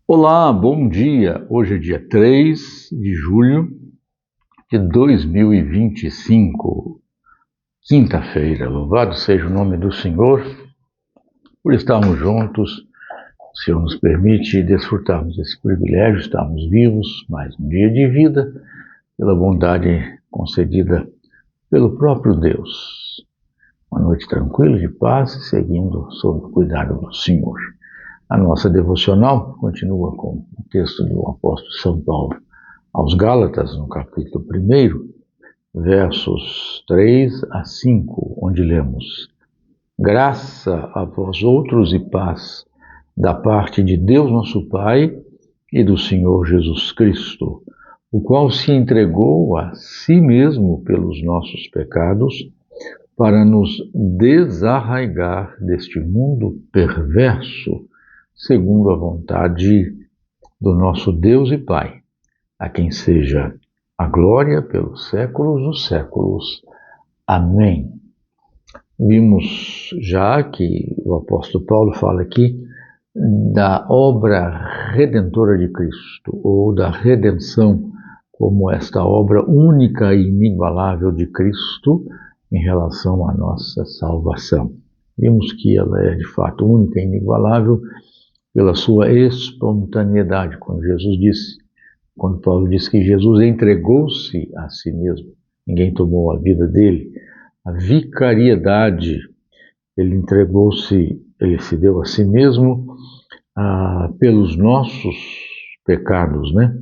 Olá, bom dia. Hoje é dia 3 de julho de 2025, quinta-feira. Louvado seja o nome do Senhor por estarmos juntos. O Senhor nos permite desfrutarmos desse privilégio, estarmos vivos, mais um dia de vida, pela bondade concedida pelo próprio Deus. Uma noite tranquila, de paz, seguindo sob o cuidado do Senhor. A nossa devocional continua com o texto do apóstolo São Paulo aos Gálatas, no capítulo 1, versos 3 a 5, onde lemos: Graça a vós outros e paz da parte de Deus nosso Pai e do Senhor Jesus Cristo, o qual se entregou a si mesmo pelos nossos pecados, para nos desarraigar deste mundo perverso, segundo a vontade do nosso Deus e Pai, a quem seja a glória pelos séculos dos séculos. Amém. Vimos já que o apóstolo Paulo fala aqui da obra redentora de Cristo, ou da redenção como esta obra única e inigualável de Cristo em relação à nossa salvação. Vimos que ela é de fato única e inigualável pela sua espontaneidade, quando Paulo disse que Jesus entregou-se a si mesmo, ninguém tomou a vida dele. A vicariedade, ele entregou-se, ele se deu a si mesmo pelos nossos pecados, né?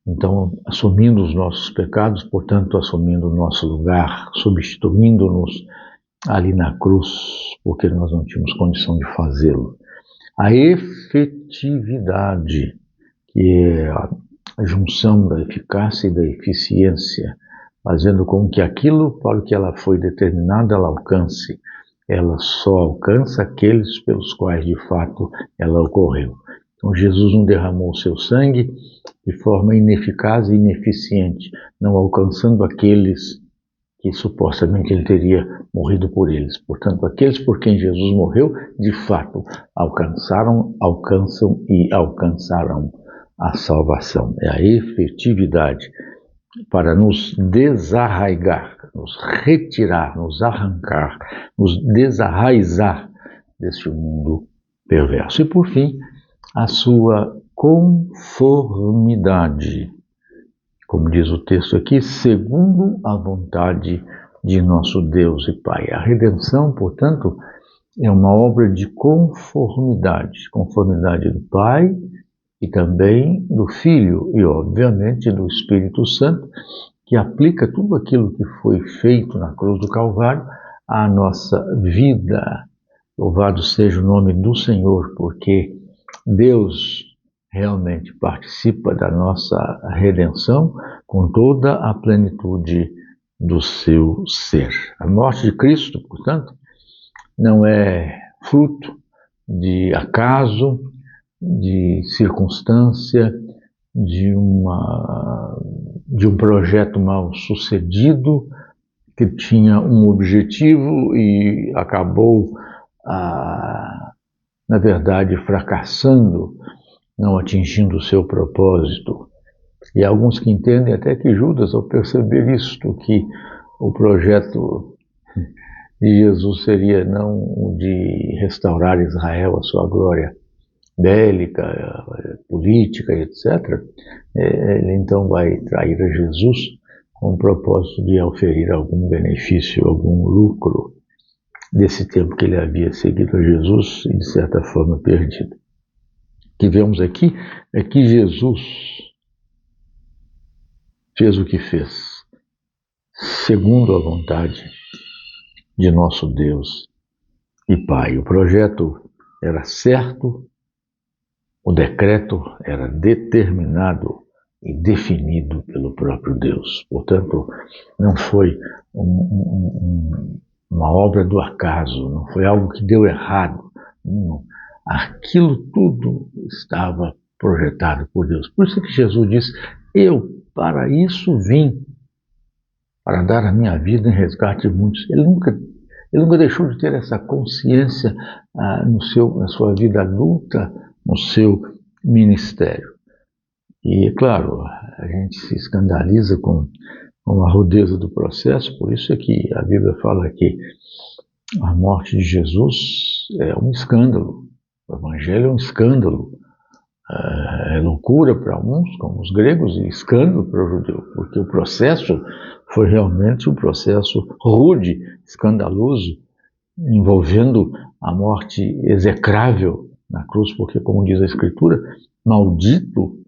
Então, assumindo os nossos pecados, portanto, assumindo o nosso lugar, substituindo-nos ali na cruz, porque nós não tínhamos condição de fazê-lo. A efetividade, que é a junção da eficácia e da eficiência, fazendo com que aquilo para o que ela foi determinada ela alcance. Ela só alcança aqueles pelos quais, de fato, ela ocorreu. Então, Jesus não derramou o seu sangue de forma ineficaz e ineficiente, não alcançando aqueles que supostamente ele teria morrido por eles. Portanto, aqueles por quem Jesus morreu, de fato, alcançaram, alcançam e alcançarão a salvação. É a efetividade para nos desarraigar, nos retirar, nos arrancar, nos desarraizar deste mundo perverso. E, por fim, a sua conformidade, como diz o texto aqui, segundo a vontade de nosso Deus e Pai. A redenção, portanto, é uma obra de conformidade, conformidade do Pai e também do Filho e, obviamente, do Espírito Santo, que aplica tudo aquilo que foi feito na cruz do Calvário à nossa vida. Louvado seja o nome do Senhor, porque Deus realmente participa da nossa redenção com toda a plenitude do seu ser. A morte de Cristo, portanto, não é fruto de acaso, de circunstância, de um projeto mal sucedido que tinha um objetivo e acabou, na verdade, fracassando, não atingindo o seu propósito. E há alguns que entendem até que Judas, ao perceber isto, que o projeto de Jesus seria não o de restaurar Israel à sua glória bélica, política, etc., ele então vai trair a Jesus com o propósito de oferir algum benefício, algum lucro desse tempo que ele havia seguido a Jesus e, de certa forma, perdido. O que vemos aqui é que Jesus fez o que fez, segundo a vontade de nosso Deus e Pai. O projeto era certo, o decreto era determinado e definido pelo próprio Deus. Portanto, não foi uma obra do acaso, não foi algo que deu errado. Não. Aquilo tudo estava projetado por Deus. Por isso que Jesus disse: eu para isso vim, para dar a minha vida em resgate de muitos. Ele nunca deixou de ter essa consciência na sua vida adulta, no seu ministério. E, claro, a gente se escandaliza com a rudeza do processo, por isso é que a Bíblia fala que a morte de Jesus é um escândalo. O Evangelho é um escândalo. É loucura para uns, como os gregos, e escândalo para o judeu, porque o processo foi realmente um processo rude, escandaloso, envolvendo a morte execrável na cruz, porque, como diz a Escritura, maldito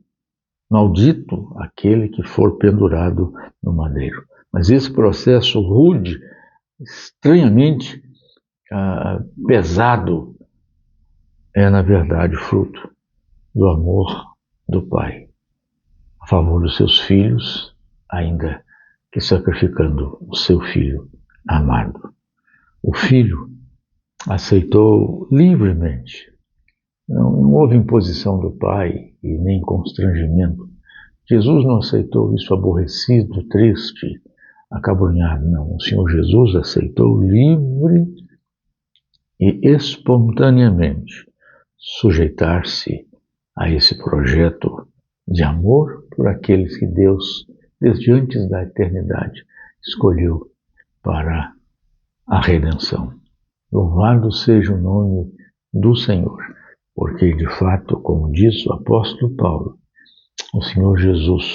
aquele que for pendurado no madeiro. Mas esse processo rude, estranhamente pesado, é, na verdade, fruto do amor do Pai a favor dos seus filhos, ainda que sacrificando o seu filho amado. O filho aceitou livremente. Não houve imposição do Pai e nem constrangimento. Jesus não aceitou isso aborrecido, triste, acabrunhado, não. O Senhor Jesus aceitou livre e espontaneamente sujeitar-se a esse projeto de amor por aqueles que Deus, desde antes da eternidade, escolheu para a redenção. Louvado seja o nome do Senhor, porque de fato, como diz o apóstolo Paulo, o Senhor Jesus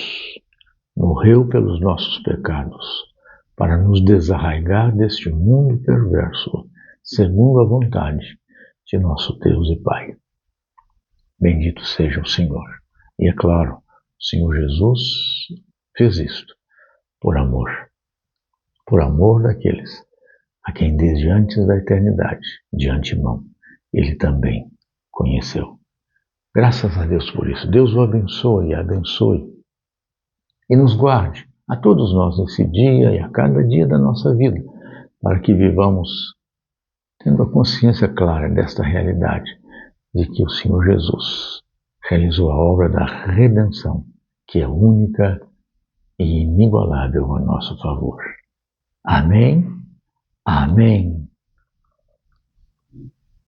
morreu pelos nossos pecados para nos desarraigar deste mundo perverso, segundo a vontade de nosso Deus e Pai. Bendito seja o Senhor. E é claro, o Senhor Jesus fez isto por amor daqueles a quem desde antes da eternidade, de antemão, Ele também conheceu. Graças a Deus por isso. Deus o abençoe e abençoe e nos guarde a todos nós nesse dia e a cada dia da nossa vida, para que vivamos tendo a consciência clara desta realidade, de que o Senhor Jesus realizou a obra da redenção, que é única e inigualável a nosso favor. Amém? Amém.